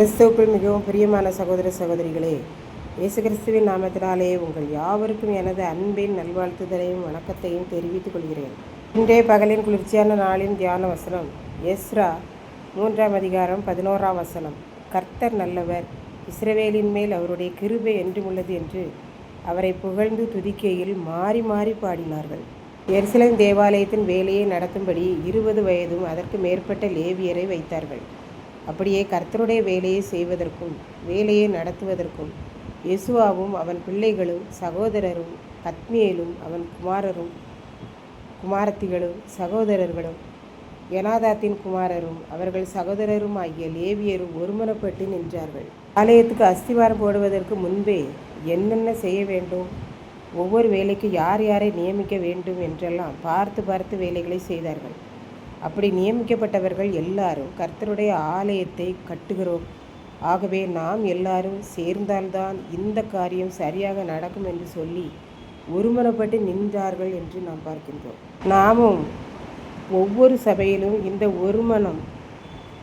கிறிஸ்துவுக்குள் மிகவும் பிரியமான சகோதர சகோதரிகளே, இயேசு கிறிஸ்துவின் நாமத்தினாலே உங்கள் யாவருக்கும் எனது அன்பின் நல்வாழ்த்துதலையும் வணக்கத்தையும் தெரிவித்துக் கொள்கிறேன். இன்றைய பகலின் குளிர்ச்சியான நாளின் தியான வசனம் எஸ்ரா 3ஆம் அதிகாரம் 11ஆம் வசனம். கர்த்தர் நல்லவர், இஸ்ரவேலின் மேல் அவருடைய கிருபை என்றும் உள்ளது என்று அவரை புகழ்ந்து துதிக்கையில் மாறி மாறி பாடினார்கள். எருசலேம் தேவாலயத்தின் வேலையை நடத்தும்படி 20 வயதும் அதற்கு மேற்பட்ட லேவியரை வைத்தார்கள். அப்படியே கர்த்தருடைய வேலையை செய்வதற்கும் வேலையை நடத்துவதற்கும் யெசுவாவும் அவன் பிள்ளைகளும் சகோதரரும் கத்மியேலும் அவன் குமாரத்திகளும் சகோதரர்களும் யனாதாத்தின் குமாரரும் அவர்கள் சகோதரரும் ஆகிய லேவியரும் ஒருமனப்பட்டு நின்றார்கள். ஆலயத்துக்கு அஸ்திவாரம் போடுவதற்கு முன்பே என்னென்ன செய்ய வேண்டும், ஒவ்வொரு வேலைக்கு யார் யாரை நியமிக்க வேண்டும் என்றெல்லாம் பார்த்து வேலைகளை செய்தார்கள். அப்படி நியமிக்கப்பட்டவர்கள் எல்லாரும் கர்த்தருடைய ஆலயத்தை கட்டுகிறோம், ஆகவே நாம் எல்லாரும் சேர்ந்தால்தான் இந்த காரியம் சரியாக நடக்கும் என்று சொல்லி ஒருமனப்பட்டு நின்றார்கள் என்று நாம் பார்க்கின்றோம். நாமும் ஒவ்வொரு சபையிலும் இந்த ஒருமனம்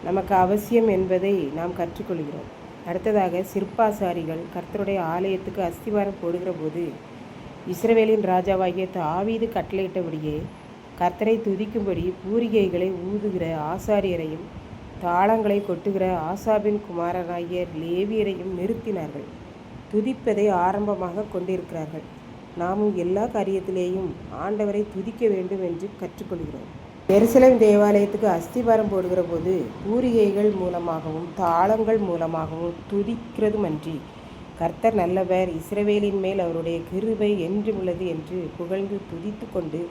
நமக்கு அவசியம் என்பதை நாம் கற்றுக்கொள்கிறோம். அடுத்ததாக சிற்பாசாரிகள் கர்த்தருடைய ஆலயத்துக்கு அஸ்திவாரம் போடுகிற போது இஸ்ரவேலின் ராஜாவாகிய தாவீது கட்டளையிட்டபடியே கர்த்தரை துதிக்கும்படி பூரிகைகளை ஊதுகிற ஆசாரியரையும் தாளங்களை கொட்டுகிற ஆசாபின் குமாரனாகிய லேவியரையும் நிறுத்தினார்கள். துதிப்பதை ஆரம்பமாக கொண்டிருக்கிறார்கள். நாமும் எல்லா காரியத்திலேயும் ஆண்டவரை துதிக்க வேண்டும் என்று கற்றுக்கொள்கிறோம். எருசலேம் தேவாலயத்துக்கு அஸ்திவாரம் போடுகிற போது பூரிகைகள் மூலமாகவும் தாளங்கள் மூலமாகவும் துதிக்கிறதுமன்றி கர்த்தர் நல்லவர், இஸ்ரவேலின் மேல் அவருடைய கிருபை என்றும் உள்ளது என்று புகழ்ந்து துதித்து கொண்டு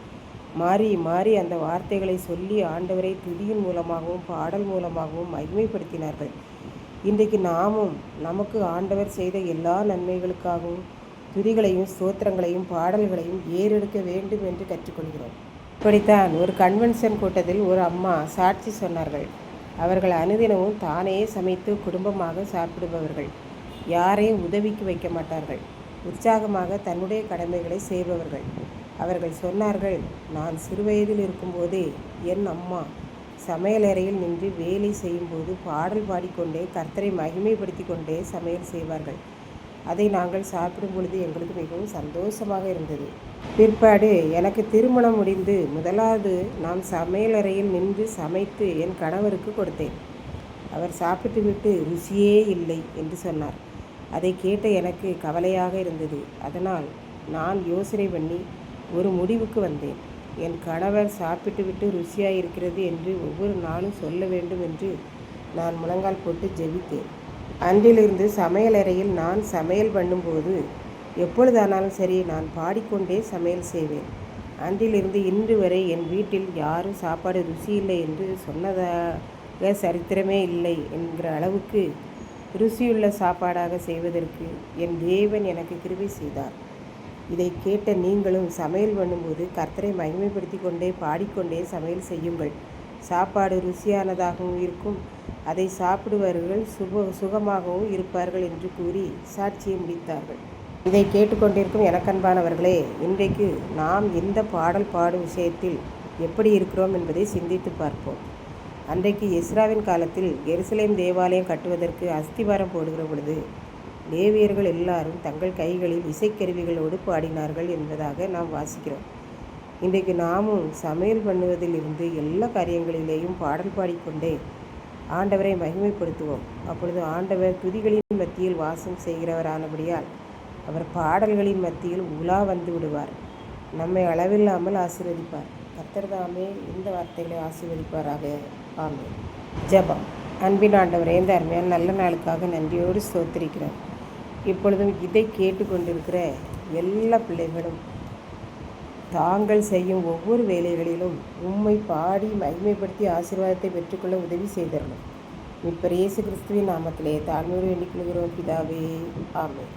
மாறி மாறி அந்த வார்த்தைகளை சொல்லி ஆண்டவரை துதியின் மூலமாகவும் பாடல் மூலமாகவும் மகிமைப்படுத்தினார்கள். இன்றைக்கு நாமும் நமக்கு ஆண்டவர் செய்த எல்லா நன்மைகளுக்காகவும் துதிகளையும் ஸ்தோத்திரங்களையும் பாடல்களையும் ஏறெடுக்க வேண்டும் என்று கற்றுக்கொள்கிறோம். இப்படித்தான் ஒரு கன்வென்ஷன் கூட்டத்தில் ஒரு அம்மா சாட்சி சொன்னார்கள். அவர்கள் அனுதினமும் தானே சமைத்து குடும்பமாக சாப்பிடுபவர்கள், யாரையும் உதவிக்கு வைக்க மாட்டார்கள், உற்சாகமாக தன்னுடைய கடமைகளை செய்பவர்கள். அவர்கள் சொன்னார்கள், நான் சிறுவயதில் இருக்கும்போதே என் அம்மா சமையலறையில் நின்று வேலை செய்யும்போது பாடல் பாடிக்கொண்டே கர்த்தரை மகிமைப்படுத்தி கொண்டே சமையல் செய்வார்கள். அதை நாங்கள் சாப்பிடும் பொழுது எங்களுக்கு மிகவும் சந்தோஷமாக இருந்தது. பிற்பாடு எனக்கு திருமணம் முடிந்து முதலாவது நான் சமையலறையில் நின்று சமைத்து என் கணவருக்கு கொடுத்தேன். அவர் சாப்பிட்டு விட்டு ருசியே இல்லை என்று சொன்னார். அதை கேட்ட எனக்கு கவலையாக இருந்தது. அதனால் நான் யோசனை பண்ணி ஒரு முடிவுக்கு வந்தேன். என் கணவர் சாப்பிட்டு விட்டு ருசியாக இருக்கிறது என்று ஒவ்வொரு நாளும் சொல்ல வேண்டும் என்று நான் முழங்கால் போட்டு ஜெபித்தேன். அன்றிலிருந்து சமையலறையில் நான் சமையல் பண்ணும்போது எப்பொழுதானாலும் சரி நான் பாடிக்கொண்டே சமையல் செய்வேன். அன்றிலிருந்து இன்று வரை என் வீட்டில் யாரும் சாப்பாடு ருசியில்லை என்று சொன்னதாக சரித்திரமே இல்லை என்கிற அளவுக்கு ருசியுள்ள சாப்பாடாக செய்வதற்கு என் தேவன் எனக்கு கிருபை செய்தார். இதை கேட்ட நீங்களும் சமையல் பண்ணும்போது கர்த்தரை மகிமைப்படுத்தி கொண்டே பாடிக்கொண்டே சமையல் செய்யுங்கள். சாப்பாடு ருசியானதாகவும் இருக்கும், அதை சாப்பிடுவர்கள் சுகமாகவும் இருப்பார்கள் என்று கூறி சாட்சியை முடித்தார்கள். இதை கேட்டுக்கொண்டிருக்கும் எனக்கன்பானவர்களே, இன்றைக்கு நாம் இந்த பாடல் பாடும் விஷயத்தில் எப்படி இருக்கிறோம் என்பதை சிந்தித்து பார்ப்போம். அன்றைக்கு எஸ்ராவின் காலத்தில் எருசலேம் தேவாலயம் கட்டுவதற்கு அஸ்திவாரம் போடுகிற பொழுது லேவியர்கள் எல்லாரும் தங்கள் கைகளில் இசைக்கருவிகளோடு பாடினார்கள் என்பதாக நாம் வாசிக்கிறோம். இன்றைக்கு நாமும் சமையல் பண்ணுவதிலிருந்து எல்லா காரியங்களிலேயும் பாடல் பாடிக்கொண்டே ஆண்டவரை மகிமைப்படுத்துவோம். அப்பொழுது ஆண்டவர் துதிகளின் மத்தியில் வாசம் செய்கிறவரானபடியால் அவர் பாடல்களின் மத்தியில் உலா வந்து விடுவார். நம்மை அளவில்லாமல் ஆசீர்வதிப்பார். கர்த்தர் தாமே இந்த வார்த்தைகளை ஆசீர்வதிப்பாராக. ஆமென். ஜெபம். அன்பின் ஆண்டவரே, இந்த அருமையான நல்ல நாளுக்காக நன்றியோடு ஸ்தோத்திரிக்கிறோம். இப்பொழுதும் இதை கேட்டுக்கொண்டிருக்கிற எல்லா பிள்ளைகளும் தாங்கள் செய்யும் ஒவ்வொரு வேலைகளிலும் உம்மை பாடி மகிமைப்படுத்தி ஆசீர்வாதத்தை பெற்றுக்கொள்ள உதவி செய்தரணும். மீட்பர் இயேசு கிறிஸ்துவின் நாமத்திலே தாழ்மையோடு வேண்டிக் கொள்கிறோம் பிதாவே. ஆமென்.